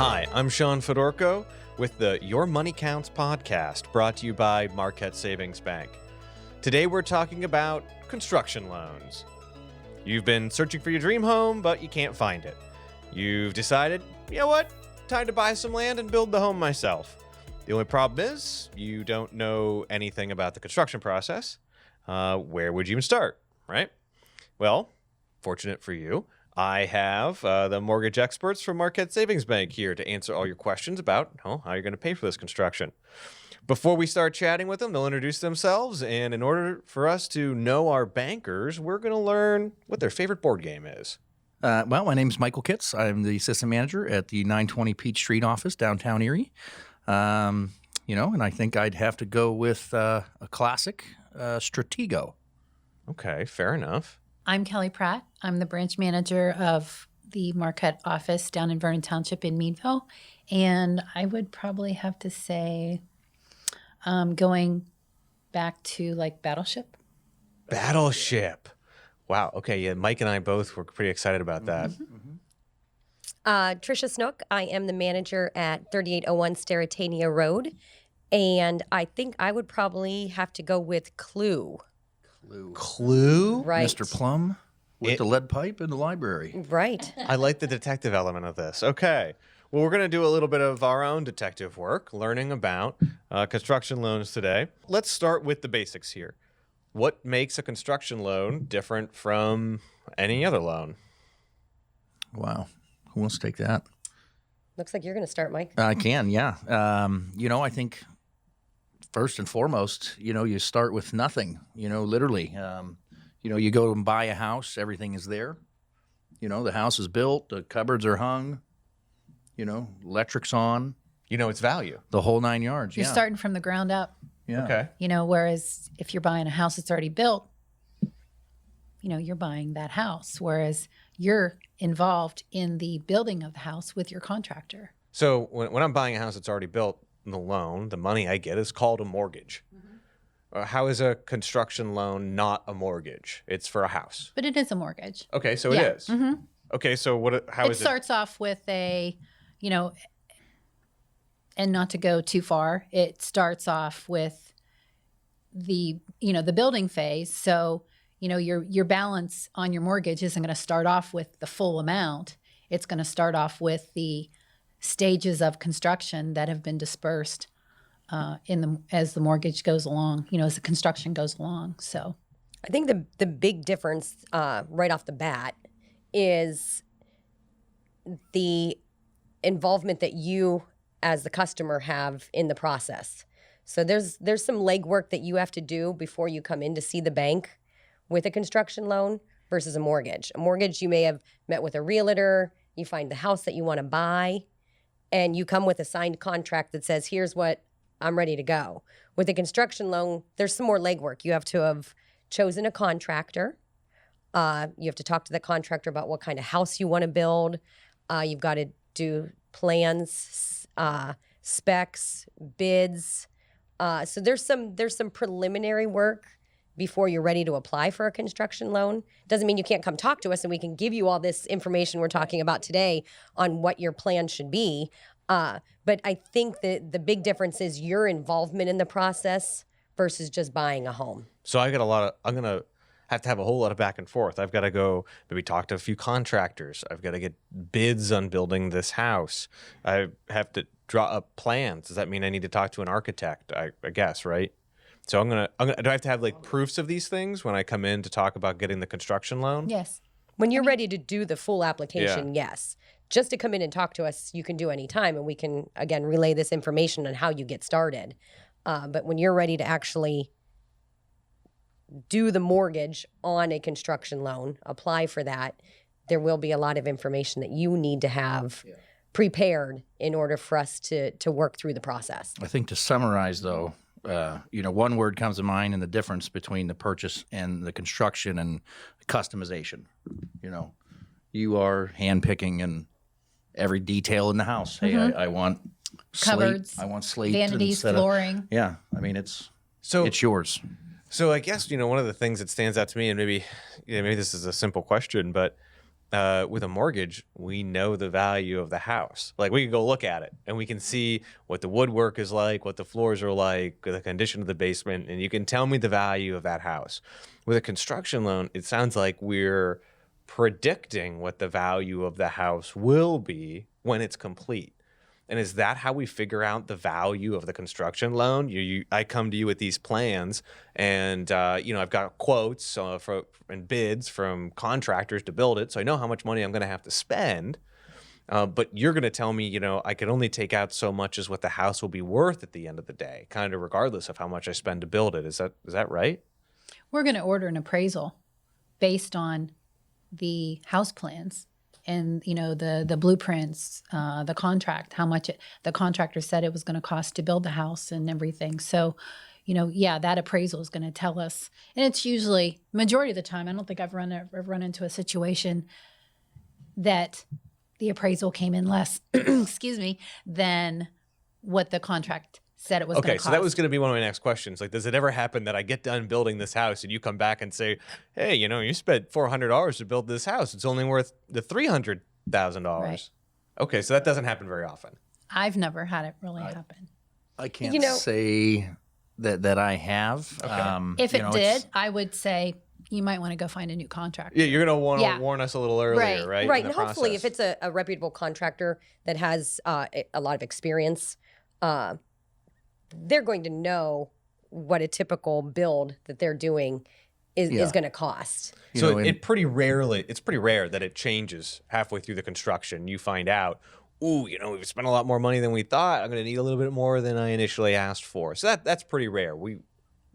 Hi, I'm Sean Fedorko with the Your Money Counts podcast, brought to you by Marquette Savings Bank. Today we're talking about construction loans. You've been searching for your dream home, but you can't find it. You've decided, you know what, time to buy some land and build the home myself. The only problem is you don't know anything about the construction process. Where would you even start, right? Well, fortunate for you, I have the mortgage experts from Marquette Savings Bank here to answer all your questions about how you're going to pay for this construction. Before we start chatting with them, they'll introduce themselves, and in order for us to know our bankers, we're going to learn what their favorite board game is. Well, my name is Michael Kitts. I'm the assistant manager at the 920 Peach Street office, downtown Erie. And I think I'd have to go with a classic, Stratego. Okay, fair enough. I'm Kelly Pratt. I'm the branch manager of the Marquette office down in Vernon Township in Meadville. And I would probably have to say going back to like Battleship. Battleship. Wow. Okay. Yeah. Mike and I both were pretty excited about that. Tricia Snook. I am the manager at 3801 Steratania Road. And I think I would probably have to go with Clue. Clue? Right. Mr. Plum with the lead pipe in the library. Right. I like the detective element of this. Okay. Well, we're going to do a little bit of our own detective work, learning about construction loans today. Let's start with the basics here. What makes a construction loan different from any other loan? Wow. Who wants to take that? Looks like you're going to start, Mike. I can, yeah. I think first and foremost, you start with nothing, literally. You go and buy a house, everything is there. The house is built, the cupboards are hung, electric's on. Its value. The whole 9 yards, You're starting from the ground up. Yeah. Okay. Whereas if you're buying a house that's already built, you're buying that house. Whereas you're involved in the building of the house with your contractor. So when I'm buying a house that's already built, the loan, the money I get is called a mortgage. How is a construction loan not a mortgage? It's for a house. But it is a mortgage. Okay, so Yeah. it is. Mm-hmm. Okay, so how It is it? starts off with a, and not to go too far, it starts off with the building phase. So, your balance on your mortgage isn't going to start off with the full amount. It's going to start off with the stages of construction that have been dispersed as the mortgage goes along, as the construction goes along. So I think the big difference right off the bat is the involvement that you as the customer have in the process. So there's some legwork that you have to do before you come in to see the bank with a construction loan versus a mortgage. A mortgage, you may have met with a realtor, you find the house that you want to buy, and you come with a signed contract that says, here's what I'm ready to go. With a construction loan, there's some more legwork. You have to have chosen a contractor. You have to talk to the contractor about what kind of house you want to build. You've got to do plans, specs, bids. So there's some preliminary work before you're ready to apply for a construction loan. Doesn't mean you can't come talk to us and we can give you all this information we're talking about today on what your plan should be. But I think that the big difference is your involvement in the process versus just buying a home. So I'm going to have a whole lot of back and forth. I've got to go maybe talk to a few contractors. I've got to get bids on building this house. I have to draw up plans. Does that mean I need to talk to an architect? I guess, right? So do I have to have like proofs of these things when I come in to talk about getting the construction loan? yes. When you're ready to do the full application, yes. Just to come in and talk to us, you can do any time, and we can, again, relay this information on how you get started. But when you're ready to actually do the mortgage on a construction loan, apply for that, there will be a lot of information that you need to have prepared in order for us to work through the process. I think to summarize, though, one word comes to mind in the difference between the purchase and the construction and customization. You are handpicking and every detail in the house. Hey, I want Cupboards, slate. I want slate. vanities, flooring. Yeah, I mean it's yours. So I guess one of the things that stands out to me, and maybe this is a simple question, but with a mortgage, we know the value of the house. Like we can go look at it and we can see what the woodwork is like, what the floors are like, the condition of the basement, and you can tell me the value of that house. With a construction loan, it sounds like we're predicting what the value of the house will be when it's complete. And is that how we figure out the value of the construction loan? I come to you with these plans, and I've got quotes and bids from contractors to build it, so I know how much money I'm going to have to spend. But you're going to tell me, I can only take out so much as what the house will be worth at the end of the day, kind of regardless of how much I spend to build it. Is that right? We're going to order an appraisal based on the house plans and the blueprints, the contract, how much the contractor said it was going to cost to build the house and everything. So, that appraisal is going to tell us, and it's usually majority of the time. I don't think I've run into a situation that the appraisal came in less, excuse me, than what the contract said it was going to cost. So that was going to be one of my next questions. Like, does it ever happen that I get done building this house and you come back and say, hey, you spent $400 to build this house. It's only worth the $300,000. Right. Okay, so that doesn't happen very often. I've never had it really happen. I can't say that I have. Okay. If it did, I would say you might want to go find a new contractor. Yeah, you're going to want to warn us a little earlier, right? Right, and hopefully if it's a reputable contractor that has a lot of experience, they're going to know what a typical build that they're doing is going to cost. So it's pretty rare that it changes halfway through the construction. You find out, we've spent a lot more money than we thought. I'm going to need a little bit more than I initially asked for. So that's pretty rare.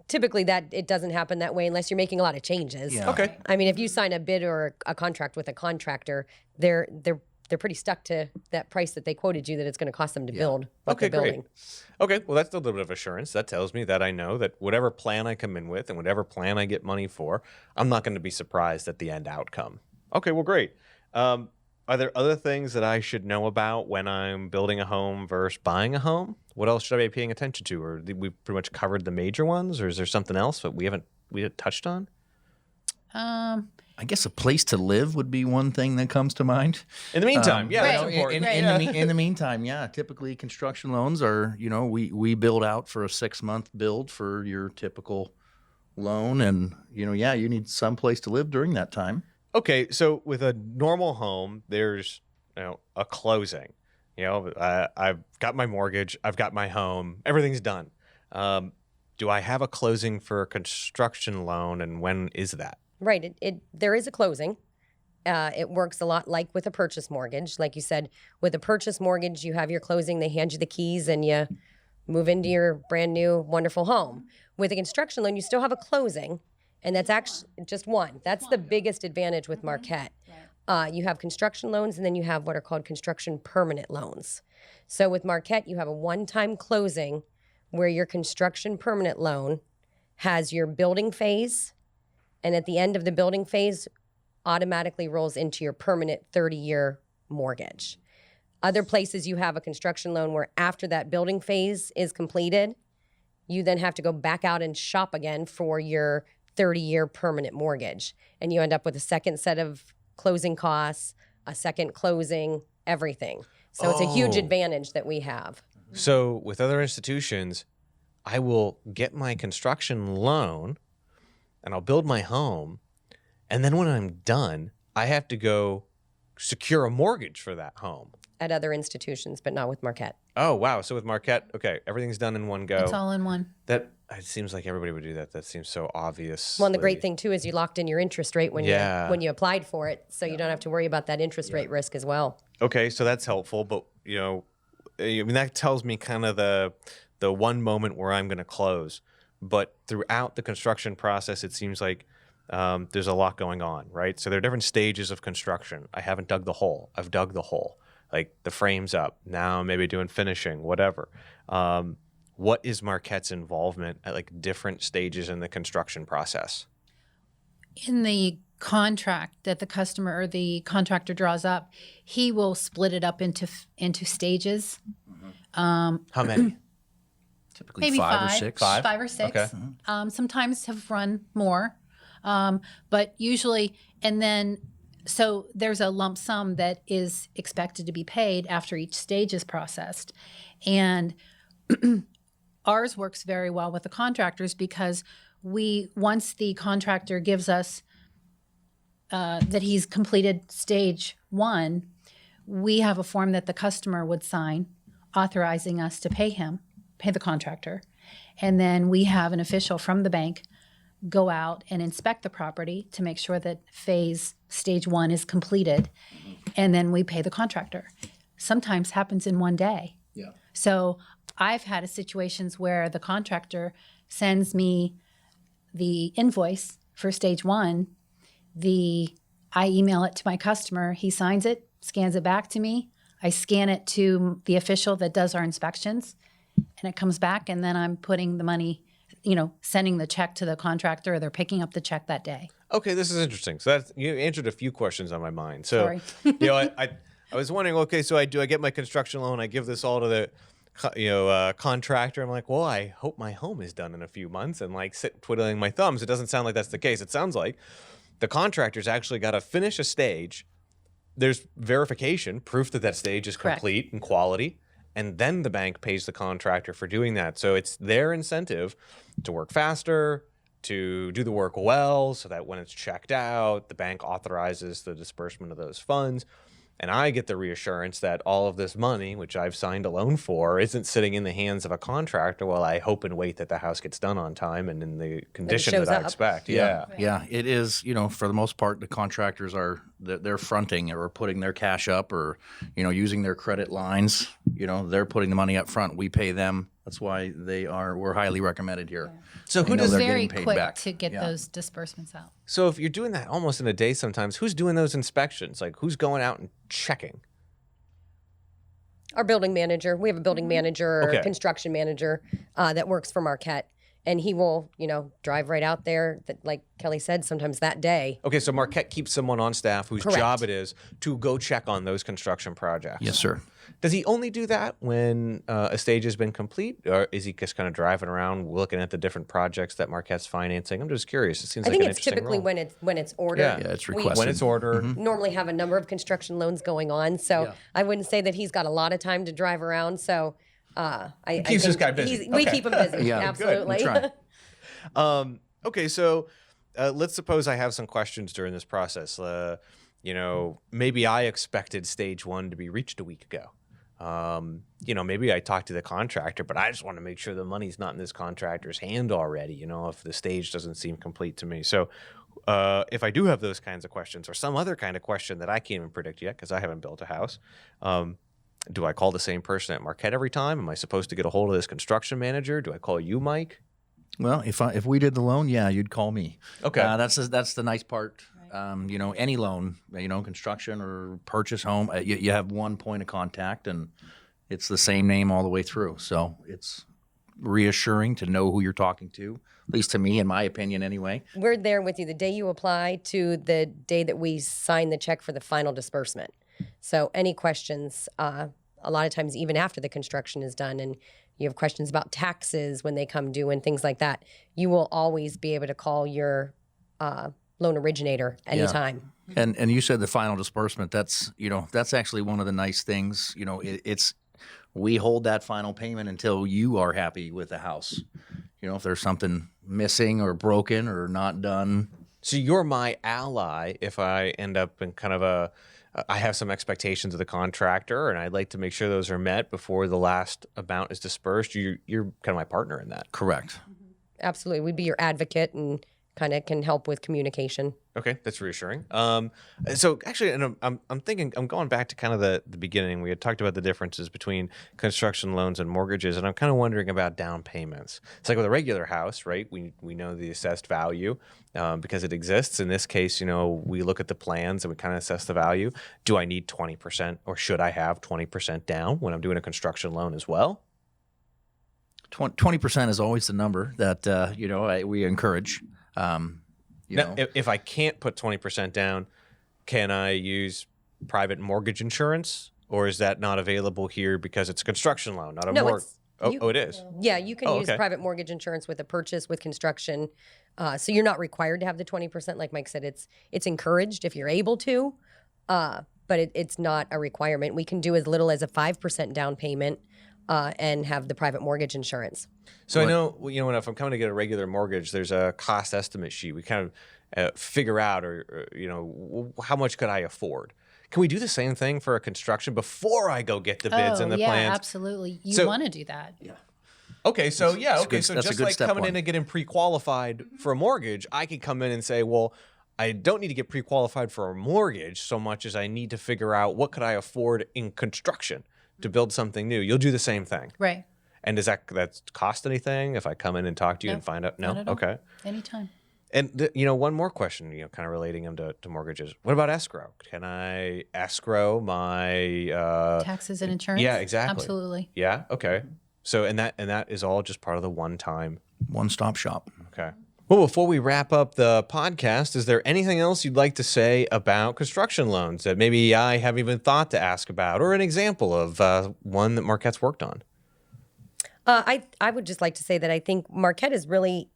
Typically that it doesn't happen that way unless you're making a lot of changes. Yeah. Okay. I mean, if you sign a bid or a contract with a contractor, they're pretty stuck to that price that they quoted you that it's going to cost them to build what they're building. Great. Okay, well, that's a little bit of assurance. That tells me that I know that whatever plan I come in with and whatever plan I get money for, I'm not going to be surprised at the end outcome. Okay, well, great. Are there other things that I should know about when I'm building a home versus buying a home? What else should I be paying attention to? Or we pretty much covered the major ones, or is there something else that we haven't touched on? I guess a place to live would be one thing that comes to mind. In the meantime, that's Right. important. In the meantime, typically construction loans are, we build out for a 6-month build for your typical loan, and you need some place to live during that time. Okay, so with a normal home, there's a closing. I've got my mortgage, I've got my home, everything's done. Do I have a closing for a construction loan, and when is that? Right. There is a closing. It works a lot like with a purchase mortgage. Like you said, with a purchase mortgage, you have your closing, they hand you the keys, and you move into your brand new, wonderful home. With a construction loan, you still have a closing, and that's actually just one. That's the biggest advantage with Marquette. You have construction loans, and then you have what are called construction permanent loans. So with Marquette, you have a one-time closing where your construction permanent loan has your building phase, and at the end of the building phase, automatically rolls into your permanent 30-year mortgage. Other places you have a construction loan where after that building phase is completed, you then have to go back out and shop again for your 30-year permanent mortgage. And you end up with a second set of closing costs, a second closing, everything. So it's a huge advantage that we have. So with other institutions, I will get my construction loan and I'll build my home. And then when I'm done, I have to go secure a mortgage for that home. At other institutions, but not with Marquette. Oh, wow. So with Marquette, okay, everything's done in one go. It's all in one. It seems like everybody would do that. That seems so obvious. Well, and the great thing, too, is you locked in your interest rate when you applied for it, so you don't have to worry about that interest rate risk as well. Okay, so that's helpful. But, that tells me kind of the one moment where I'm going to close. But throughout the construction process, it seems like there's a lot going on, right? So there are different stages of construction. I haven't dug the hole. I've dug the hole. Like the frame's up. Now I'm maybe doing finishing, whatever. What is Marquette's involvement at like different stages in the construction process? In the contract that the customer or the contractor draws up, he will split it up into stages. How many? Typically Maybe 5 or 6. Five or six. Okay. Sometimes have run more, but usually, and then So there's a lump sum that is expected to be paid after each stage is processed. And ours works very well with the contractors because once the contractor gives us that he's completed stage 1, we have a form that the customer would sign authorizing us to pay the contractor. And then we have an official from the bank go out and inspect the property to make sure that stage 1 is completed. And then we pay the contractor. Sometimes happens in one day. Yeah. So I've had situations where the contractor sends me the invoice for stage 1. I email it to my customer. He signs it, scans it back to me. I scan it to the official that does our inspections, and it comes back, and then I'm putting the money, sending the check to the contractor, or they're picking up the check that day. Okay, this is interesting. So you answered a few questions on my mind. So, Sorry. I was wondering, okay, so I get my construction loan, I give this all to the contractor. I'm like, well, I hope my home is done in a few months, and sit twiddling my thumbs. It doesn't sound like that's the case. It sounds like the contractor's actually got to finish a stage. There's verification, proof that stage is Correct. complete and quality, and then the bank pays the contractor for doing that. So it's their incentive to work faster, to do the work well, so that when it's checked out, the bank authorizes the disbursement of those funds. And I get the reassurance that all of this money, which I've signed a loan for, isn't sitting in the hands of a contractor while I hope and wait that the house gets done on time and in the condition shows that I up. expect. Yeah. Yeah, it is, for the most part, the contractors they're fronting or putting their cash up or, using their credit lines. They're putting the money up front. We pay them. That's why we're highly recommended here. So who They know does they're Very getting paid quick back. to get Yeah. those disbursements out. So if you're doing that almost in a day sometimes, who's doing those inspections? Who's going out and checking? Our building manager. We have a building manager or Okay. construction manager that works for Marquette. And he will, drive right out there, like Kelly said, sometimes that day. Okay, so Marquette keeps someone on staff whose Correct. job it is to go check on those construction projects. Yes, sir. Does he only do that when a stage has been complete, or is he just kind of driving around looking at the different projects that Marquette's financing? I'm just curious. It seems I like think an it's interesting typically role. when it's ordered. Yeah. Yeah, it's We requested. When it's ordered. normally have a number of construction loans going on, so Yeah. I wouldn't say that he's got a lot of time to drive around. So I keeps this think guy busy. We Okay. keep him busy. Yeah, good. Absolutely. We try. Okay, so let's suppose I have some questions during this process. Maybe I expected stage 1 to be reached a week ago. Maybe I talked to the contractor, but I just want to make sure the money's not in this contractor's hand already, if the stage doesn't seem complete to me. So if I do have those kinds of questions or some other kind of question that I can't even predict yet because I haven't built a house, do I call the same person at Marquette every time? Am I supposed to get a hold of this construction manager? Do I call you, Mike? Well, if we did the loan, yeah, you'd call me. Okay. That's the nice part. Any loan, construction or purchase home, you have one point of contact, and it's the same name all the way through. So it's reassuring to know who you're talking to, at least to me, in my opinion, anyway. We're there with you the day you apply to the day that we sign the check for the final disbursement. So any questions, a lot of times even after the construction is done and you have questions about taxes when they come due and things like that, you will always be able to call your loan originator anytime. And you said the final disbursement. That's actually one of the nice things. It's we hold that final payment until you are happy with the house. If there's something missing or broken or not done. So you're my ally if I end up in kind of I have some expectations of the contractor, and I'd like to make sure those are met before the last amount is dispersed. You're kind of my partner in that. Correct. Absolutely. We'd be your advocate and kind of can help with communication. Okay, that's reassuring. So actually, and I'm thinking, I'm going back to kind of the beginning. We had talked about the differences between construction loans and mortgages, and I'm kind of wondering about down payments. It's like with a regular house, right? We know the assessed value because it exists. In this case, we look at the plans and we kind of assess the value. Do I need 20% or should I have 20% down when I'm doing a construction loan as well? 20% is always the number that we encourage. Now, if I can't put 20% down, can I use private mortgage insurance, or is that not available here because it's a construction loan, not a No, mortgage? it's- Oh, it is. Yeah, you can use okay. private mortgage insurance with a purchase with construction. So you're not required to have the 20%. Like Mike said, it's encouraged if you're able to, but it's not a requirement. We can do as little as a 5% down payment and have the private mortgage insurance. So I know, if I'm coming to get a regular mortgage, there's a cost estimate sheet. We kind of figure out, how much could I afford? Can we do the same thing for a construction before I go get the bids and the plans? Absolutely. You So- want to do that. Yeah. Okay, so That's a just good like step coming one. in and getting pre-qualified for a mortgage, I can come in and say, well, I don't need to get pre-qualified for a mortgage so much as I need to figure out what could I afford in construction to build something new. You'll do the same thing. Right. And does that cost anything if I come in and talk to you No, and find out? No? not at all. Okay. Anytime. And one more question, kind of relating them to mortgages. What about escrow? Can I escrow my Taxes and insurance? Yeah, exactly. Absolutely. Yeah, okay. So and that is all just part of the one-time. One-stop shop. Okay. Well, before we wrap up the podcast, is there anything else you'd like to say about construction loans that maybe I haven't even thought to ask about, or an example of one that Marquette's worked on? I would just like to say that I think Marquette is really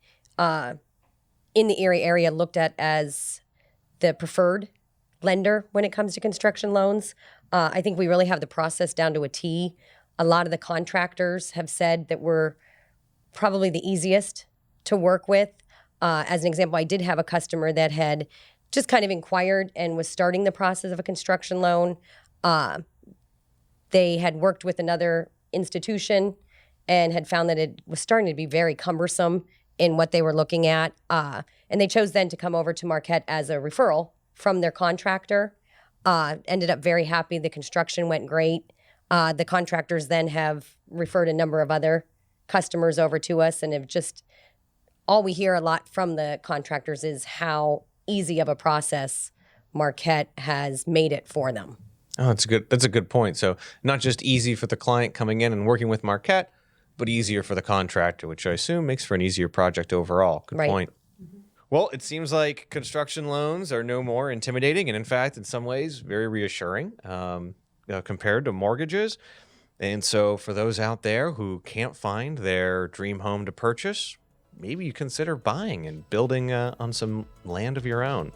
in the Erie area looked at as the preferred lender when it comes to construction loans. I think we really have the process down to a T. A lot of the contractors have said that we're probably the easiest to work with. As an example, I did have a customer that had just kind of inquired and was starting the process of a construction loan. They had worked with another institution and had found that it was starting to be very cumbersome in what they were looking at. And they chose then to come over to Marquette as a referral from their contractor. Ended up very happy. The construction went great. The contractors then have referred a number of other customers over to us, and have just, all we hear a lot from the contractors is how easy of a process Marquette has made it for them. Oh, that's a good point. So not just easy for the client coming in and working with Marquette, but easier for the contractor, which I assume makes for an easier project overall. Good Right. point. Well, it seems like construction loans are no more intimidating, and in fact, in some ways, very reassuring compared to mortgages. And so for those out there who can't find their dream home to purchase, maybe you consider buying and building on some land of your own.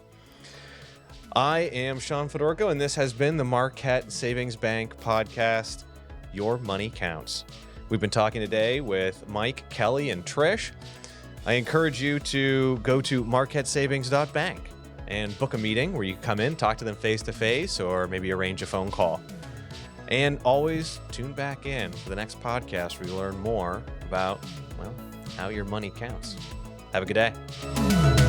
I am Sean Fedorko, and this has been the Marquette Savings Bank podcast, Your Money Counts. We've been talking today with Mike, Kelly, and Trish. I encourage you to go to marquettesavings.bank and book a meeting where you come in, talk to them face-to-face, or maybe arrange a phone call. And always tune back in for the next podcast where you learn more about, how your money counts. Have a good day.